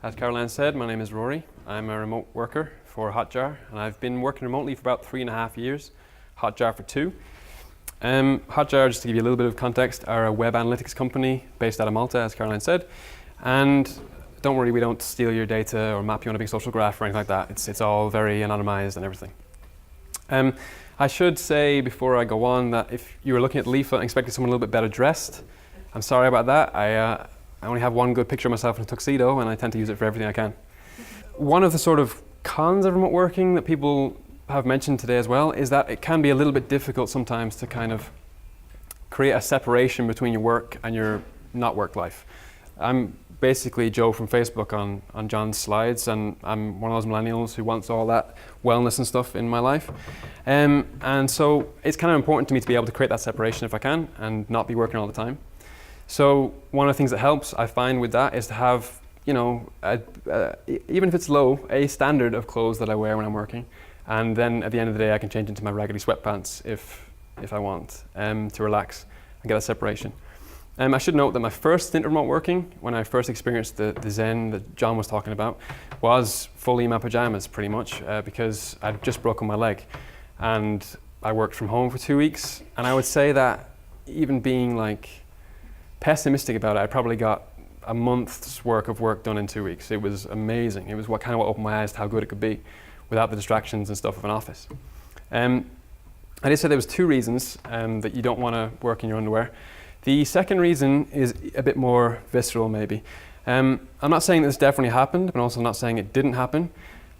As Caroline said, my name is Rory. I'm a remote worker for Hotjar, and I've been working remotely for about 3.5 years, Hotjar for 2. Hotjar, just to give you a little bit of context, are a web analytics company based out of Malta, as Caroline said. And don't worry, we don't steal your data or map you on a big social graph or anything like that. It's all very anonymized and everything. I should say before I go on that if you were looking at the leaflet and expecting someone a little bit better dressed, I'm sorry about that. I only have one good picture of myself in a tuxedo, and I tend to use it for everything I can. One of the sort of cons of remote working that people have mentioned today as well is that it can be a little bit difficult sometimes to kind of create a separation between your work and your not work life. I'm basically Joe from Facebook on John's slides, and I'm one of those millennials who wants all that wellness and stuff in my life. And so it's kind of important to me to be able to create that separation if I can and not be working all the time. So one of the things that helps, I find, with that is to have, you know, even if it's low, a standard of clothes that I wear when I'm working. And then at the end of the day, I can change into my raggedy sweatpants if I want to relax and get a separation. I should note that my first stint of remote working, when I first experienced the zen that John was talking about, was fully in my pajamas pretty much because I'd just broken my leg. And I worked from home for 2 weeks. And I would say that even being like pessimistic about it, I probably got a month's work of work done in 2 weeks. It was amazing. It was what opened my eyes to how good it could be without the distractions and stuff of an office. I did say there was 2 reasons that you don't want to work in your underwear. The second reason is a bit more visceral maybe. I'm not saying this definitely happened, but also not saying it didn't happen.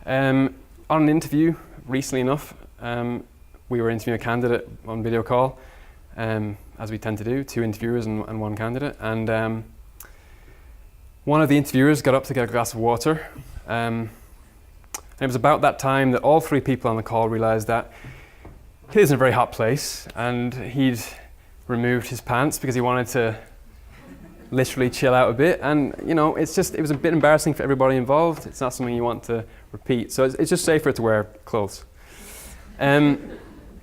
On an interview recently enough, we were interviewing a candidate on video call, as we tend to do, 2 interviewers and 1 candidate. And one of the interviewers got up to get a glass of water. And it was about that time that all 3 people on the call realized that he lives in a very hot place and he'd removed his pants because he wanted to literally chill out a bit. And you know, it was a bit embarrassing for everybody involved. It's not something you want to repeat. So it's just safer to wear clothes.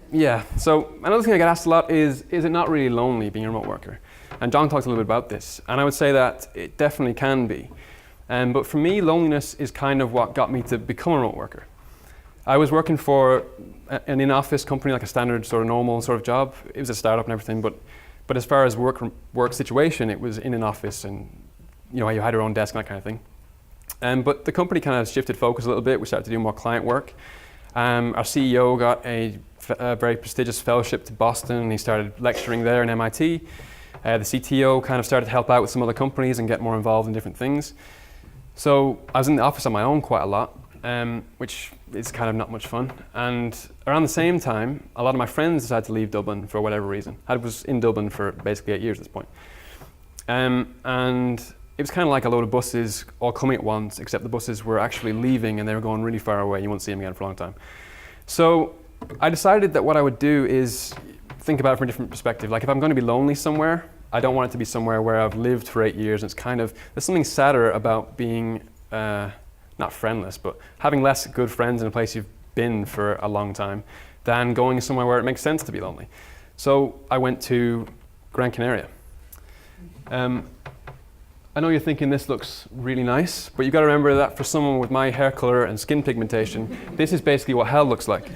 Yeah, so another thing I get asked a lot is it not really lonely being a remote worker? And John talked a little bit about this, and I would say that it definitely can be. But for me, loneliness is kind of what got me to become a remote worker. I was working for an in-office company, like a standard sort of normal sort of job. It was a startup and everything, but as far as work situation, it was in an office, and you know, you had your own desk and that kind of thing. But the company kind of shifted focus a little bit. We started to do more client work. Our CEO got a very prestigious fellowship to Boston, and he started lecturing there in MIT. The CTO kind of started to help out with some other companies and get more involved in different things. So I was in the office on my own quite a lot, which is kind of not much fun. And around the same time, a lot of my friends decided to leave Dublin for whatever reason. I was in Dublin for basically 8 years at this point. And it was kind of like a load of buses all coming at once, except the buses were actually leaving and they were going really far away. You won't see them again for a long time. So I decided that what I would do is think about it from a different perspective. Like if I'm going to be lonely somewhere, I don't want it to be somewhere where I've lived for 8 years. And it's kind of, there's something sadder about being not friendless, but having less good friends in a place you've been for a long time than going somewhere where it makes sense to be lonely. So I went to Gran Canaria. I know you're thinking this looks really nice, but you've got to remember that for someone with my hair color and skin pigmentation, this is basically what hell looks like.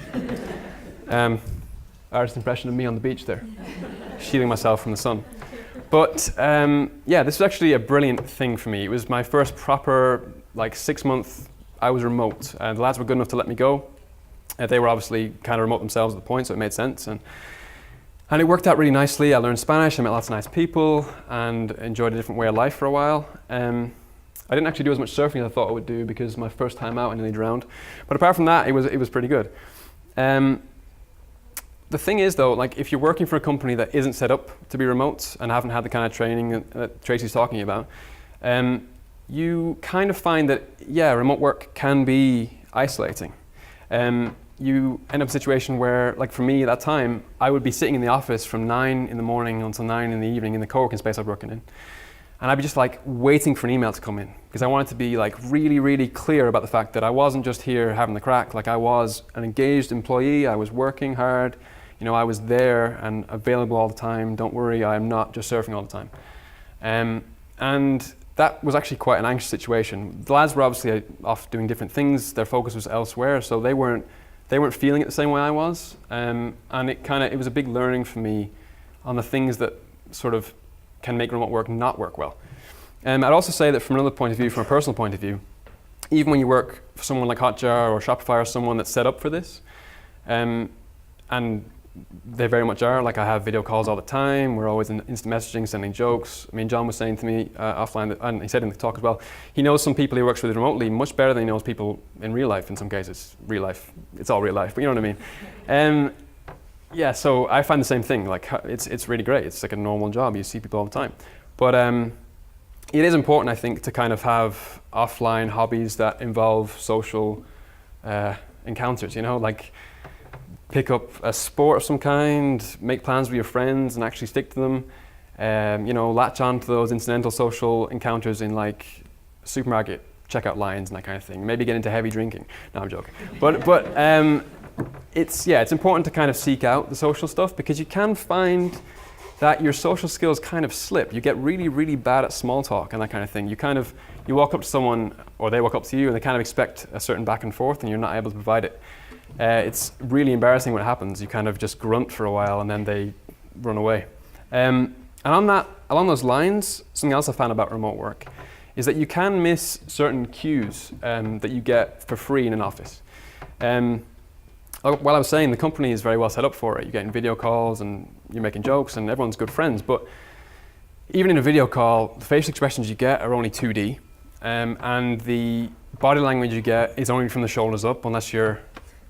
Artist impression of me on the beach there, shielding myself from the sun. But yeah, this was actually a brilliant thing for me. It was my first proper 6-month, I was remote. The lads were good enough to let me go. They were obviously kind of remote themselves at the point, so it made sense. And it worked out really nicely. I learned Spanish, I met lots of nice people, and enjoyed a different way of life for a while. I didn't actually do as much surfing as I thought I would do because my first time out I nearly drowned. But apart from that, it was pretty good. The thing is though, if you're working for a company that isn't set up to be remote and haven't had the kind of training that Tracy's talking about, you kind of find that, yeah, remote work can be isolating. You end up in a situation where, for me at that time, I would be sitting in the office from 9 in the morning until 9 in the evening in the co-working space I was working in. And I'd be just waiting for an email to come in because I wanted to be really, really clear about the fact that I wasn't just here having the crack. I was an engaged employee, I was working hard, I was there and available all the time. Don't worry, I'm not just surfing all the time. And that was actually quite an anxious situation. The lads were obviously off doing different things. Their focus was elsewhere, so they weren't feeling it the same way I was. And it was a big learning for me on the things that sort of can make remote work not work well. I'd also say that from another point of view, from a personal point of view, even when you work for someone like Hotjar or Shopify or someone that's set up for this, and they very much are. Like, I have video calls all the time. We're always in instant messaging, sending jokes. I mean, John was saying to me offline, and he said in the talk as well, he knows some people he works with remotely much better than he knows people in real life. In some cases, real life, it's all real life, but you know what I mean. Yeah, so I find the same thing. Like, it's really great. It's like a normal job. You see people all the time, but it is important, I think, to kind of have offline hobbies that involve social encounters. You know, like, pick up a sport of some kind, make plans with your friends and actually stick to them. You know, latch on to those incidental social encounters in like supermarket checkout lines and that kind of thing. Maybe get into heavy drinking. No, I'm joking. But it's important to kind of seek out the social stuff, because you can find that your social skills kind of slip. You get really, really bad at small talk and that kind of thing. You walk up to someone, or they walk up to you, and they kind of expect a certain back and forth, and you're not able to provide it. It's really embarrassing when it happens. You kind of just grunt for a while and then they run away. And along those lines, something else I found about remote work is that you can miss certain cues that you get for free in an office. While I was saying, the company is very well set up for it. You're getting video calls and you're making jokes and everyone's good friends. But even in a video call, the facial expressions you get are only 2D. And the body language you get is only from the shoulders up, unless you're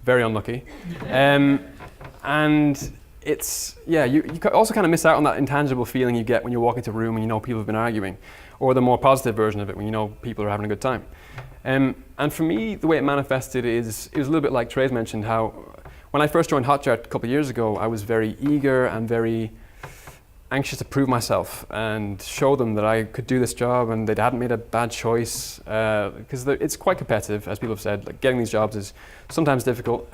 very unlucky. And it's, you also kind of miss out on that intangible feeling you get when you walk into a room and you know people have been arguing, or the more positive version of it when you know people are having a good time. And for me, the way it manifested it was a little bit like Trey's mentioned, how when I first joined Hotjar a couple of years ago, I was very eager and very anxious to prove myself and show them that I could do this job and they hadn't made a bad choice, because it's quite competitive, as people have said. Like, getting these jobs is sometimes difficult,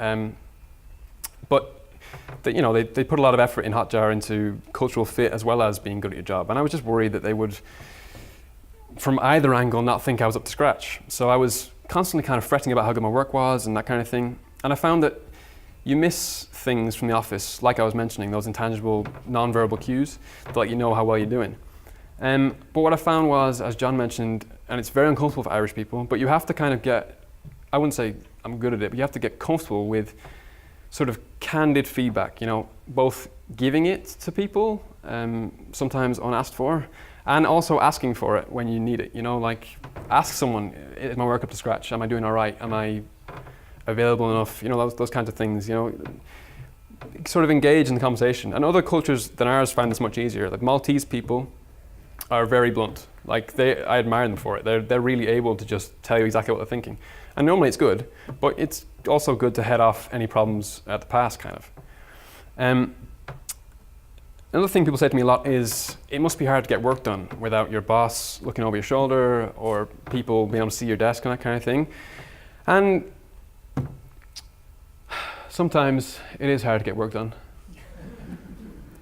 but they put a lot of effort in Hotjar into cultural fit as well as being good at your job. And I was just worried that they would, from either angle, not think I was up to scratch. So I was constantly kind of fretting about how good my work was and that kind of thing. And I found that you miss things from the office, like I was mentioning, those intangible, non-verbal cues that let you know how well you're doing. But what I found was, as John mentioned, and it's very uncomfortable for Irish people, but you have to kind of get, I wouldn't say I'm good at it, but you have to get comfortable with sort of candid feedback, both giving it to people, sometimes unasked for, and also asking for it when you need it. Like, ask someone, is my work up to scratch? Am I doing all right? Am I available enough? Those kinds of things, sort of engage in the conversation. And other cultures than ours find this much easier. Like, Maltese people are very blunt. Like, I admire them for it. They're really able to just tell you exactly what they're thinking. And normally it's good, but it's also good to head off any problems at the pass, kind of. Another thing people say to me a lot is, it must be hard to get work done without your boss looking over your shoulder or people being able to see your desk and that kind of thing. And sometimes it is hard to get work done.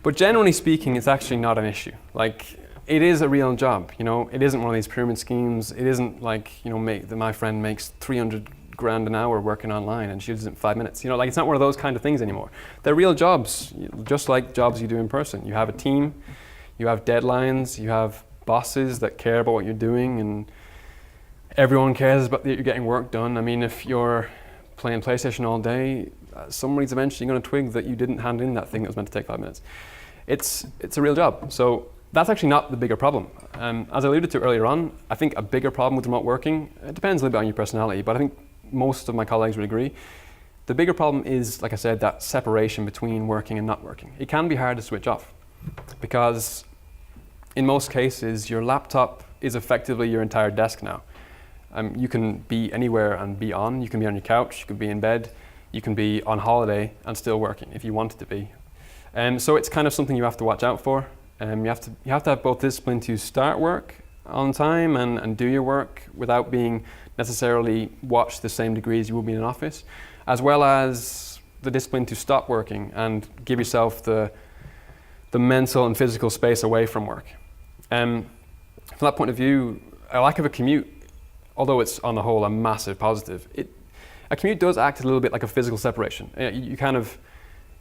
But generally speaking, it's actually not an issue. Like, it is a real job, It isn't one of these pyramid schemes. It isn't like, my friend makes 300 grand an hour working online and she does it in 5 minutes. Like, it's not one of those kind of things anymore. They're real jobs, just like jobs you do in person. You have a team, you have deadlines, you have bosses that care about what you're doing, and everyone cares about that you're getting work done. I mean, if you're playing PlayStation all day, somebody's eventually going to twig that you didn't hand in that thing that was meant to take 5 minutes. It's a real job. So that's actually not the bigger problem. As I alluded to earlier on, I think a bigger problem with remote working, it depends a little bit on your personality, but I think most of my colleagues would agree. The bigger problem is, like I said, that separation between working and not working. It can be hard to switch off because in most cases, your laptop is effectively your entire desk now. You can be anywhere and be on. You can be on your couch, you can be in bed, you can be on holiday and still working if you wanted to be. So it's kind of something you have to watch out for. You have to have both discipline to start work on time and do your work without being necessarily watched the same degree as you would be in an office, as well as the discipline to stop working and give yourself the mental and physical space away from work. From that point of view, a lack of a commute, although it's on the whole a massive positive, a commute does act a little bit like a physical separation. You kind of,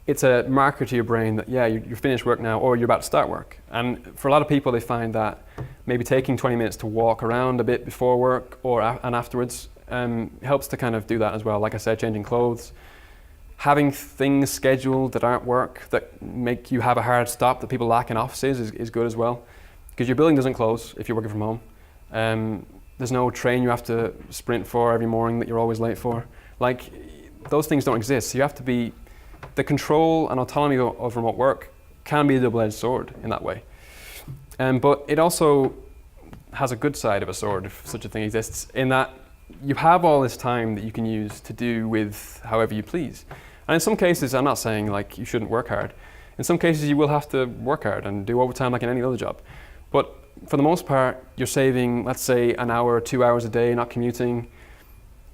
it's a marker to your brain that, yeah, you're finished work now, or you're about to start work. And for a lot of people, they find that maybe taking 20 minutes to walk around a bit before work and afterwards helps to kind of do that as well. Like I said, changing clothes, having things scheduled that aren't work, that make you have a hard stop that people lack in offices is good as well. Because your building doesn't close if you're working from home. There's no train you have to sprint for every morning that you're always late for. Like, those things don't exist. So you have to be, the control and autonomy of remote work can be a double-edged sword in that way. But it also has a good side of a sword, if such a thing exists, in that you have all this time that you can use to do with however you please. And in some cases, I'm not saying like you shouldn't work hard. In some cases, you will have to work hard and do overtime like in any other job. But for the most part, you're saving, let's say, an hour or 2 hours a day not commuting.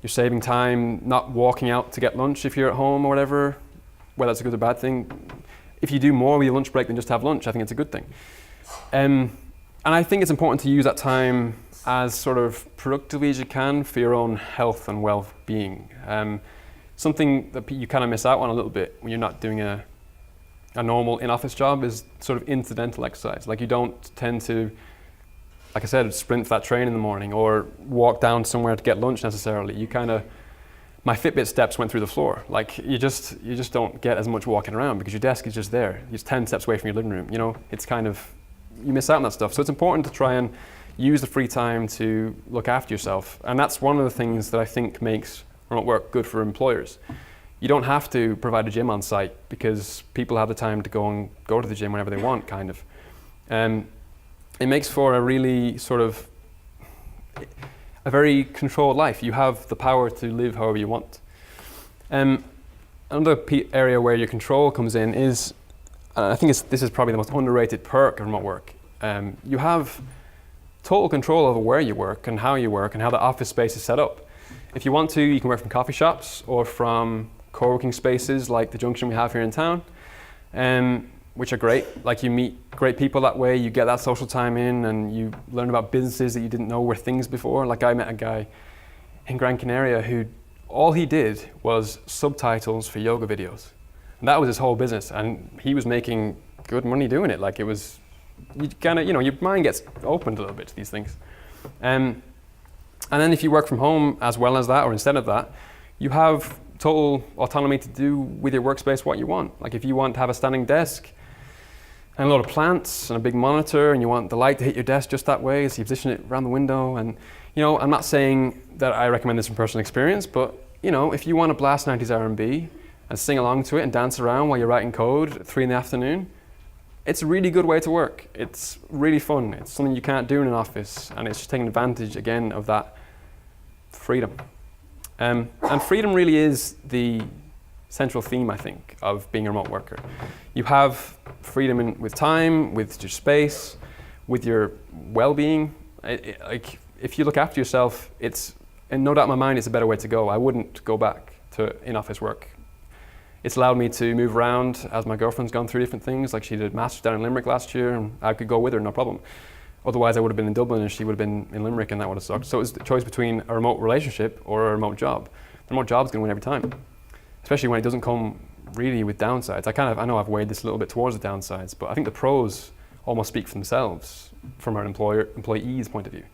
You're saving time not walking out to get lunch if you're at home or whatever, whether that's a good or bad thing. If you do more with your lunch break than just have lunch, I think it's a good thing. And I think it's important to use that time as sort of productively as you can for your own health and well-being. Something that you kind of miss out on a little bit when you're not doing a normal in-office job is sort of incidental exercise. Like, you don't tend to, like I said, sprint for that train in the morning or walk down somewhere to get lunch necessarily. You kind of, my Fitbit steps went through the floor. Like, you just don't get as much walking around because your desk is just there. You're 10 steps away from your living room. You know, it's kind of, you miss out on that stuff. So it's important to try and use the free time to look after yourself. And that's one of the things that I think makes remote work good for employers. You don't have to provide a gym on site because people have the time to go to the gym whenever they want, kind of. It makes for a really sort of a very controlled life. You have the power to live however you want. Another area where your control comes in is, I think this is probably the most underrated perk of remote work. You have total control over where you work and how the office space is set up. If you want to, you can work from coffee shops or from co-working spaces like the Junction we have here in town, which are great. Like, you meet great people that way, you get that social time in, and you learn about businesses that you didn't know were things before. Like, I met a guy in Gran Canaria who all he did was subtitles for yoga videos. And that was his whole business, and he was making good money doing it. Like, it was, you kind of, your mind gets opened a little bit to these things. And then if you work from home as well as that, or instead of that, you have total autonomy to do with your workspace what you want. Like, if you want to have a standing desk and a lot of plants and a big monitor, and you want the light to hit your desk just that way, so you position it around the window. And, I'm not saying that I recommend this from personal experience, but, if you want to blast 90s R&B and sing along to it and dance around while you're writing code at 3 p.m, it's a really good way to work. It's really fun. It's something you can't do in an office, and it's just taking advantage, again, of that freedom. And freedom really is the central theme, I think, of being a remote worker. You have freedom with time, with your space, with your well-being. Like, if you look after yourself, and no doubt in my mind, it's a better way to go. I wouldn't go back to in-office work. It's allowed me to move around as my girlfriend's gone through different things. Like, she did masters down in Limerick last year, and I could go with her, no problem. Otherwise, I would have been in Dublin and she would have been in Limerick, and that would have sucked. So it was the choice between a remote relationship or a remote job. The remote job's going to win every time, especially when it doesn't come really with downsides. I know I've weighed this a little bit towards the downsides, but I think the pros almost speak for themselves from our employee's point of view.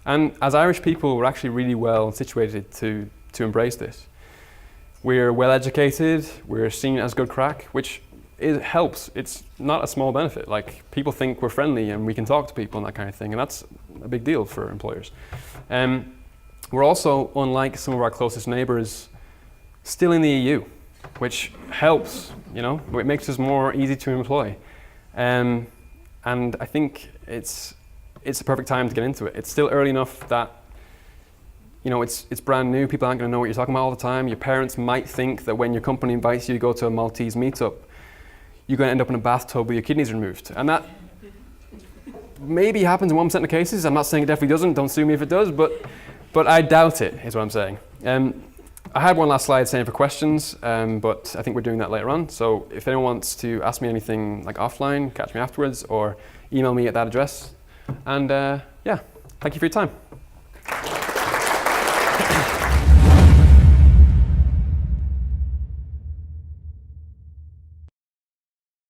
And as Irish people, we're actually really well situated to embrace this. We're well educated, we're seen as good crack, which helps. It's not a small benefit. Like, people think we're friendly and we can talk to people and that kind of thing, and that's a big deal for employers. We're also, unlike some of our closest neighbours, still in the EU, which helps, it makes us more easy to employ. And I think it's a perfect time to get into it. It's still early enough that it's brand new. People aren't going to know what you're talking about all the time. Your parents might think that when your company invites you to go to a Maltese meetup, you're going to end up in a bathtub with your kidneys removed. And that maybe happens in 1% of cases. I'm not saying it definitely doesn't. Don't sue me if it does. But I doubt it, is what I'm saying. I had one last slide saying for questions, but I think we're doing that later on. So if anyone wants to ask me anything like offline, catch me afterwards, or email me at that address. And yeah, Thank you for your time.